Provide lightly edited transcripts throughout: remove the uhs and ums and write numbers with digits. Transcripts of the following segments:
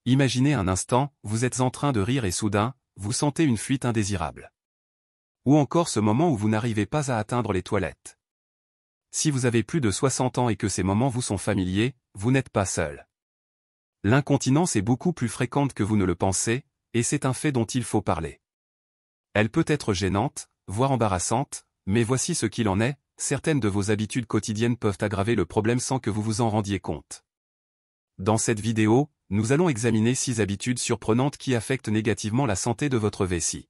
Imaginez un instant, vous êtes en train de rire et soudain, vous sentez une fuite indésirable. Ou encore ce moment où vous n'arrivez pas à atteindre les toilettes. Si vous avez plus de 60 ans et que ces moments vous sont familiers, vous n'êtes pas seul. L'incontinence est beaucoup plus fréquente que vous ne le pensez, et c'est un fait dont il faut parler. Elle peut être gênante, voire embarrassante, mais voici ce qu'il en est, certaines de vos habitudes quotidiennes peuvent aggraver le problème sans que vous vous en rendiez compte. Dans cette vidéo, nous allons examiner 6 habitudes surprenantes qui affectent négativement la santé de votre vessie.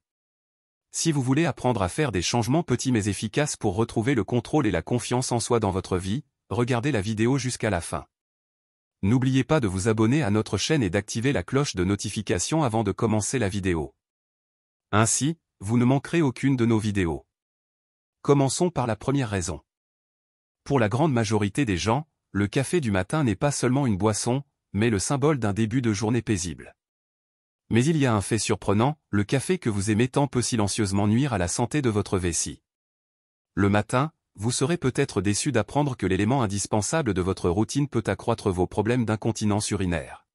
Si vous voulez apprendre à faire des changements petits mais efficaces pour retrouver le contrôle et la confiance en soi dans votre vie, regardez la vidéo jusqu'à la fin. N'oubliez pas de vous abonner à notre chaîne et d'activer la cloche de notification avant de commencer la vidéo. Ainsi, vous ne manquerez aucune de nos vidéos. Commençons par la première raison. Pour la grande majorité des gens, le café du matin n'est pas seulement une boisson, mais le symbole d'un début de journée paisible. Mais il y a un fait surprenant, le café que vous aimez tant peut silencieusement nuire à la santé de votre vessie. Le matin, vous serez peut-être déçu d'apprendre que l'élément indispensable de votre routine peut accroître vos problèmes d'incontinence urinaire.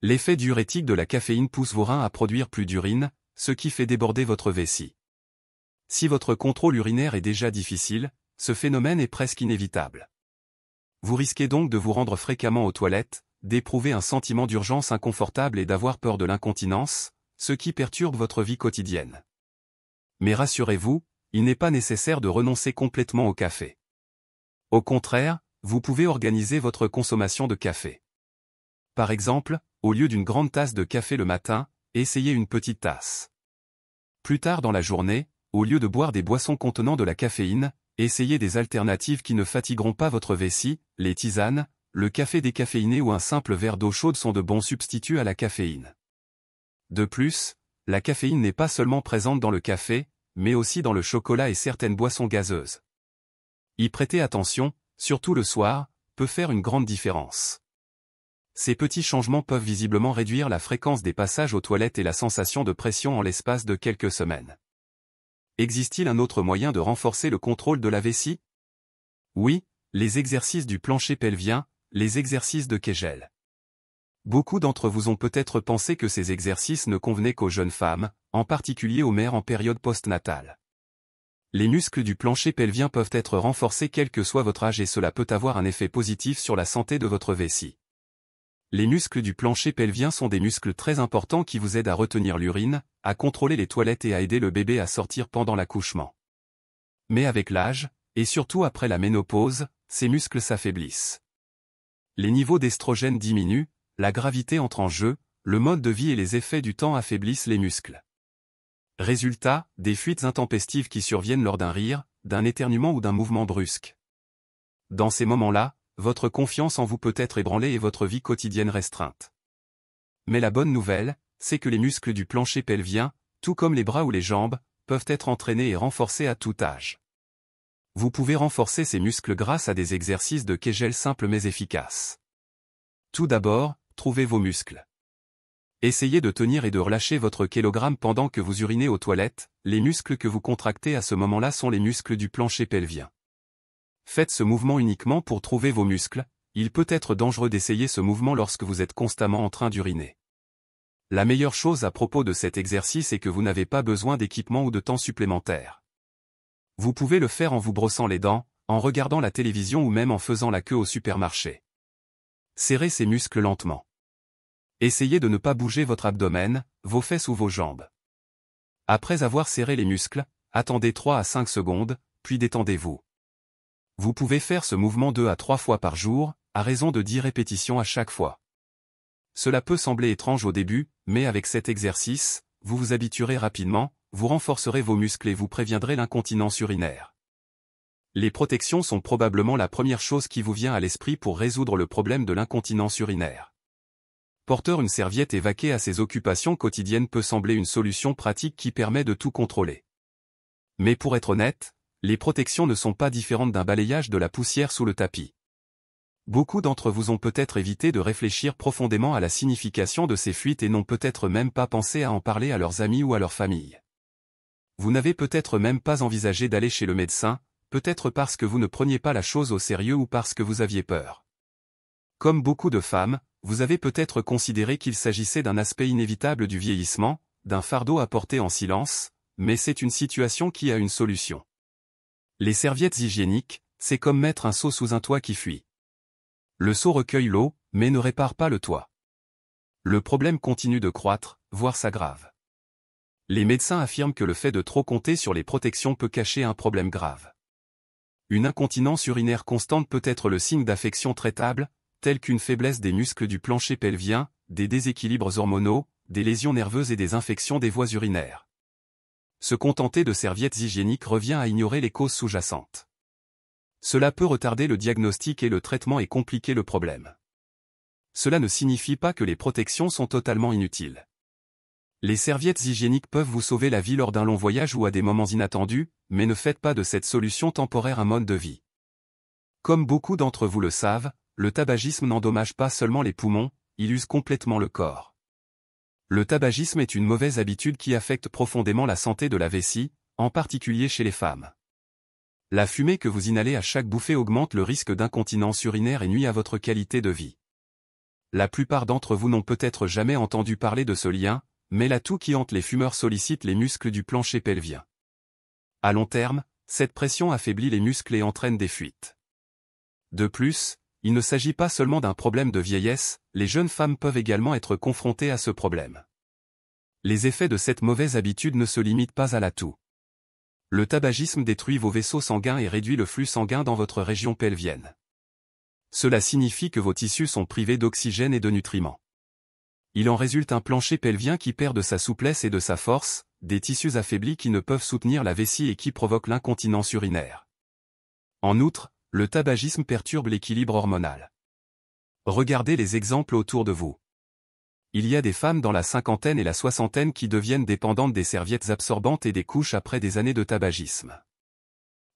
L'effet diurétique de la caféine pousse vos reins à produire plus d'urine, ce qui fait déborder votre vessie. Si votre contrôle urinaire est déjà difficile, ce phénomène est presque inévitable. Vous risquez donc de vous rendre fréquemment aux toilettes, d'éprouver un sentiment d'urgence inconfortable et d'avoir peur de l'incontinence, ce qui perturbe votre vie quotidienne. Mais rassurez-vous, il n'est pas nécessaire de renoncer complètement au café. Au contraire, vous pouvez organiser votre consommation de café. Par exemple, au lieu d'une grande tasse de café le matin, essayez une petite tasse. Plus tard dans la journée, au lieu de boire des boissons contenant de la caféine, essayez des alternatives qui ne fatigueront pas votre vessie, les tisanes, le café décaféiné ou un simple verre d'eau chaude sont de bons substituts à la caféine. De plus, la caféine n'est pas seulement présente dans le café, mais aussi dans le chocolat et certaines boissons gazeuses. Y prêter attention, surtout le soir, peut faire une grande différence. Ces petits changements peuvent visiblement réduire la fréquence des passages aux toilettes et la sensation de pression en l'espace de quelques semaines. Existe-t-il un autre moyen de renforcer le contrôle de la vessie? Oui, les exercices du plancher pelvien, les exercices de Kegel. Beaucoup d'entre vous ont peut-être pensé que ces exercices ne convenaient qu'aux jeunes femmes, en particulier aux mères en période postnatale. Les muscles du plancher pelvien peuvent être renforcés quel que soit votre âge et cela peut avoir un effet positif sur la santé de votre vessie. Les muscles du plancher pelvien sont des muscles très importants qui vous aident à retenir l'urine, à contrôler les toilettes et à aider le bébé à sortir pendant l'accouchement. Mais avec l'âge, et surtout après la ménopause, ces muscles s'affaiblissent. Les niveaux d'estrogène diminuent, la gravité entre en jeu, le mode de vie et les effets du temps affaiblissent les muscles. Résultat, des fuites intempestives qui surviennent lors d'un rire, d'un éternuement ou d'un mouvement brusque. Dans ces moments-là, votre confiance en vous peut être ébranlée et votre vie quotidienne restreinte. Mais la bonne nouvelle, c'est que les muscles du plancher pelvien, tout comme les bras ou les jambes, peuvent être entraînés et renforcés à tout âge. Vous pouvez renforcer ces muscles grâce à des exercices de Kegel simples mais efficaces. Tout d'abord, trouvez vos muscles. Essayez de tenir et de relâcher votre kilogramme pendant que vous urinez aux toilettes, les muscles que vous contractez à ce moment-là sont les muscles du plancher pelvien. Faites ce mouvement uniquement pour trouver vos muscles, il peut être dangereux d'essayer ce mouvement lorsque vous êtes constamment en train d'uriner. La meilleure chose à propos de cet exercice est que vous n'avez pas besoin d'équipement ou de temps supplémentaire. Vous pouvez le faire en vous brossant les dents, en regardant la télévision ou même en faisant la queue au supermarché. Serrez ces muscles lentement. Essayez de ne pas bouger votre abdomen, vos fesses ou vos jambes. Après avoir serré les muscles, attendez 3 à 5 secondes, puis détendez-vous. Vous pouvez faire ce mouvement 2 à 3 fois par jour, à raison de 10 répétitions à chaque fois. Cela peut sembler étrange au début, mais avec cet exercice, vous vous habituerez rapidement, vous renforcerez vos muscles et vous préviendrez l'incontinence urinaire. Les protections sont probablement la première chose qui vous vient à l'esprit pour résoudre le problème de l'incontinence urinaire. Porter une serviette et vaquer à ses occupations quotidiennes peut sembler une solution pratique qui permet de tout contrôler. Mais pour être honnête, les protections ne sont pas différentes d'un balayage de la poussière sous le tapis. Beaucoup d'entre vous ont peut-être évité de réfléchir profondément à la signification de ces fuites et n'ont peut-être même pas pensé à en parler à leurs amis ou à leur famille. Vous n'avez peut-être même pas envisagé d'aller chez le médecin, peut-être parce que vous ne preniez pas la chose au sérieux ou parce que vous aviez peur. Comme beaucoup de femmes, vous avez peut-être considéré qu'il s'agissait d'un aspect inévitable du vieillissement, d'un fardeau à porter en silence, mais c'est une situation qui a une solution. Les serviettes hygiéniques, c'est comme mettre un seau sous un toit qui fuit. Le seau recueille l'eau, mais ne répare pas le toit. Le problème continue de croître, voire s'aggrave. Les médecins affirment que le fait de trop compter sur les protections peut cacher un problème grave. Une incontinence urinaire constante peut être le signe d'affections traitables, telles qu'une faiblesse des muscles du plancher pelvien, des déséquilibres hormonaux, des lésions nerveuses et des infections des voies urinaires. Se contenter de serviettes hygiéniques revient à ignorer les causes sous-jacentes. Cela peut retarder le diagnostic et le traitement et compliquer le problème. Cela ne signifie pas que les protections sont totalement inutiles. Les serviettes hygiéniques peuvent vous sauver la vie lors d'un long voyage ou à des moments inattendus, mais ne faites pas de cette solution temporaire un mode de vie. Comme beaucoup d'entre vous le savent, le tabagisme n'endommage pas seulement les poumons, il use complètement le corps. Le tabagisme est une mauvaise habitude qui affecte profondément la santé de la vessie, en particulier chez les femmes. La fumée que vous inhalez à chaque bouffée augmente le risque d'incontinence urinaire et nuit à votre qualité de vie. La plupart d'entre vous n'ont peut-être jamais entendu parler de ce lien, mais la toux qui hante les fumeurs sollicite les muscles du plancher pelvien. À long terme, cette pression affaiblit les muscles et entraîne des fuites. De plus, il ne s'agit pas seulement d'un problème de vieillesse, les jeunes femmes peuvent également être confrontées à ce problème. Les effets de cette mauvaise habitude ne se limitent pas à la toux. Le tabagisme détruit vos vaisseaux sanguins et réduit le flux sanguin dans votre région pelvienne. Cela signifie que vos tissus sont privés d'oxygène et de nutriments. Il en résulte un plancher pelvien qui perd de sa souplesse et de sa force, des tissus affaiblis qui ne peuvent soutenir la vessie et qui provoquent l'incontinence urinaire. En outre, le tabagisme perturbe l'équilibre hormonal. Regardez les exemples autour de vous. Il y a des femmes dans la cinquantaine et la soixantaine qui deviennent dépendantes des serviettes absorbantes et des couches après des années de tabagisme.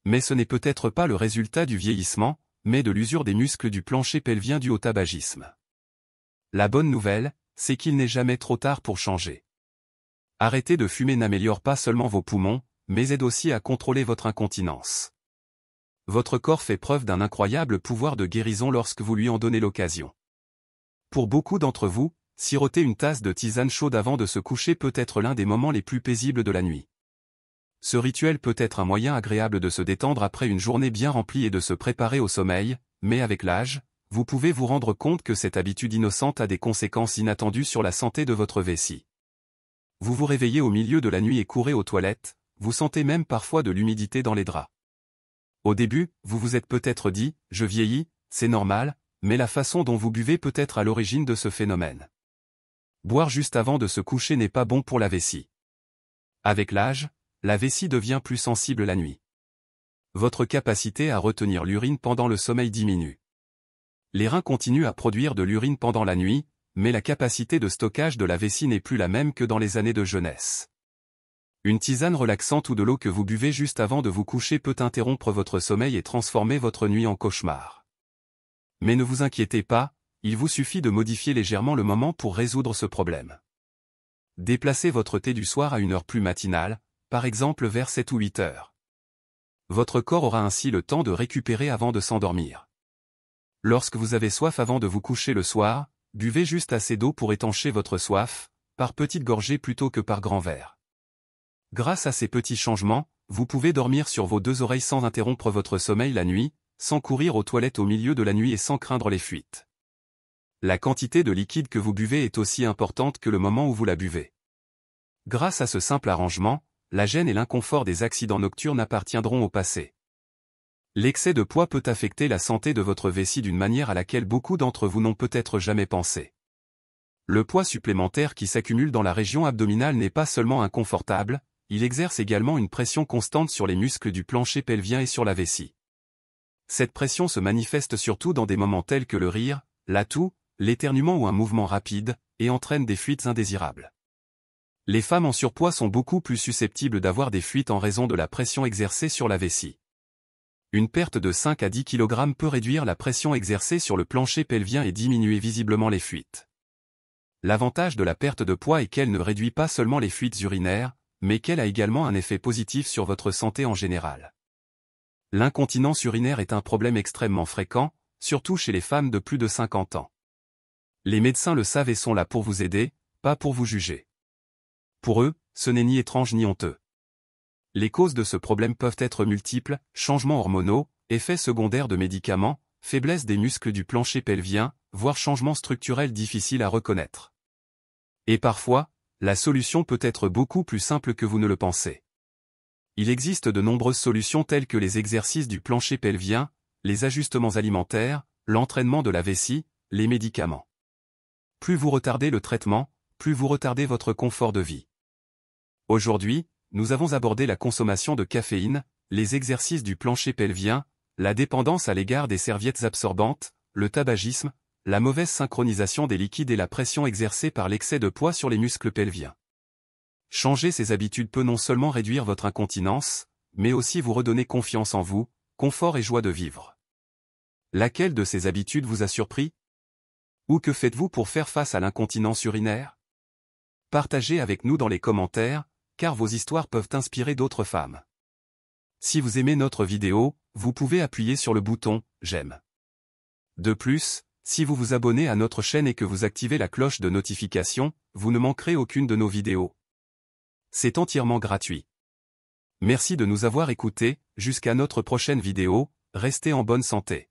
Mais ce n'est peut-être pas le résultat du vieillissement, mais de l'usure des muscles du plancher pelvien dû au tabagisme. La bonne nouvelle, c'est qu'il n'est jamais trop tard pour changer. Arrêter de fumer n'améliore pas seulement vos poumons, mais aide aussi à contrôler votre incontinence. Votre corps fait preuve d'un incroyable pouvoir de guérison lorsque vous lui en donnez l'occasion. Pour beaucoup d'entre vous, siroter une tasse de tisane chaude avant de se coucher peut être l'un des moments les plus paisibles de la nuit. Ce rituel peut être un moyen agréable de se détendre après une journée bien remplie et de se préparer au sommeil, mais avec l'âge, vous pouvez vous rendre compte que cette habitude innocente a des conséquences inattendues sur la santé de votre vessie. Vous vous réveillez au milieu de la nuit et courez aux toilettes, vous sentez même parfois de l'humidité dans les draps. Au début, vous vous êtes peut-être dit « je vieillis, c'est normal », mais la façon dont vous buvez peut être à l'origine de ce phénomène. Boire juste avant de se coucher n'est pas bon pour la vessie. Avec l'âge, la vessie devient plus sensible la nuit. Votre capacité à retenir l'urine pendant le sommeil diminue. Les reins continuent à produire de l'urine pendant la nuit, mais la capacité de stockage de la vessie n'est plus la même que dans les années de jeunesse. Une tisane relaxante ou de l'eau que vous buvez juste avant de vous coucher peut interrompre votre sommeil et transformer votre nuit en cauchemar. Mais ne vous inquiétez pas, il vous suffit de modifier légèrement le moment pour résoudre ce problème. Déplacez votre thé du soir à une heure plus matinale, par exemple vers 7 ou 8 heures. Votre corps aura ainsi le temps de récupérer avant de s'endormir. Lorsque vous avez soif avant de vous coucher le soir, buvez juste assez d'eau pour étancher votre soif, par petites gorgées plutôt que par grands verres. Grâce à ces petits changements, vous pouvez dormir sur vos deux oreilles sans interrompre votre sommeil la nuit, sans courir aux toilettes au milieu de la nuit et sans craindre les fuites. La quantité de liquide que vous buvez est aussi importante que le moment où vous la buvez. Grâce à ce simple arrangement, la gêne et l'inconfort des accidents nocturnes appartiendront au passé. L'excès de poids peut affecter la santé de votre vessie d'une manière à laquelle beaucoup d'entre vous n'ont peut-être jamais pensé. Le poids supplémentaire qui s'accumule dans la région abdominale n'est pas seulement inconfortable, il exerce également une pression constante sur les muscles du plancher pelvien et sur la vessie. Cette pression se manifeste surtout dans des moments tels que le rire, la toux, l'éternuement ou un mouvement rapide, et entraîne des fuites indésirables. Les femmes en surpoids sont beaucoup plus susceptibles d'avoir des fuites en raison de la pression exercée sur la vessie. Une perte de 5 à 10 kg peut réduire la pression exercée sur le plancher pelvien et diminuer visiblement les fuites. L'avantage de la perte de poids est qu'elle ne réduit pas seulement les fuites urinaires, mais qu'elle a également un effet positif sur votre santé en général. L'incontinence urinaire est un problème extrêmement fréquent, surtout chez les femmes de plus de 50 ans. Les médecins le savent et sont là pour vous aider, pas pour vous juger. Pour eux, ce n'est ni étrange ni honteux. Les causes de ce problème peuvent être multiples, changements hormonaux, effets secondaires de médicaments, faiblesse des muscles du plancher pelvien, voire changements structurels difficiles à reconnaître. Et parfois, la solution peut être beaucoup plus simple que vous ne le pensez. Il existe de nombreuses solutions telles que les exercices du plancher pelvien, les ajustements alimentaires, l'entraînement de la vessie, les médicaments. Plus vous retardez le traitement, plus vous retardez votre confort de vie. Aujourd'hui, nous avons abordé la consommation de caféine, les exercices du plancher pelvien, la dépendance à l'égard des serviettes absorbantes, le tabagisme, la mauvaise synchronisation des liquides et la pression exercée par l'excès de poids sur les muscles pelviens. Changer ces habitudes peut non seulement réduire votre incontinence, mais aussi vous redonner confiance en vous, confort et joie de vivre. Laquelle de ces habitudes vous a surpris? Ou que faites-vous pour faire face à l'incontinence urinaire? Partagez avec nous dans les commentaires, car vos histoires peuvent inspirer d'autres femmes. Si vous aimez notre vidéo, vous pouvez appuyer sur le bouton « J'aime ». De plus, si vous vous abonnez à notre chaîne et que vous activez la cloche de notification, vous ne manquerez aucune de nos vidéos. C'est entièrement gratuit. Merci de nous avoir écoutés, jusqu'à notre prochaine vidéo, restez en bonne santé.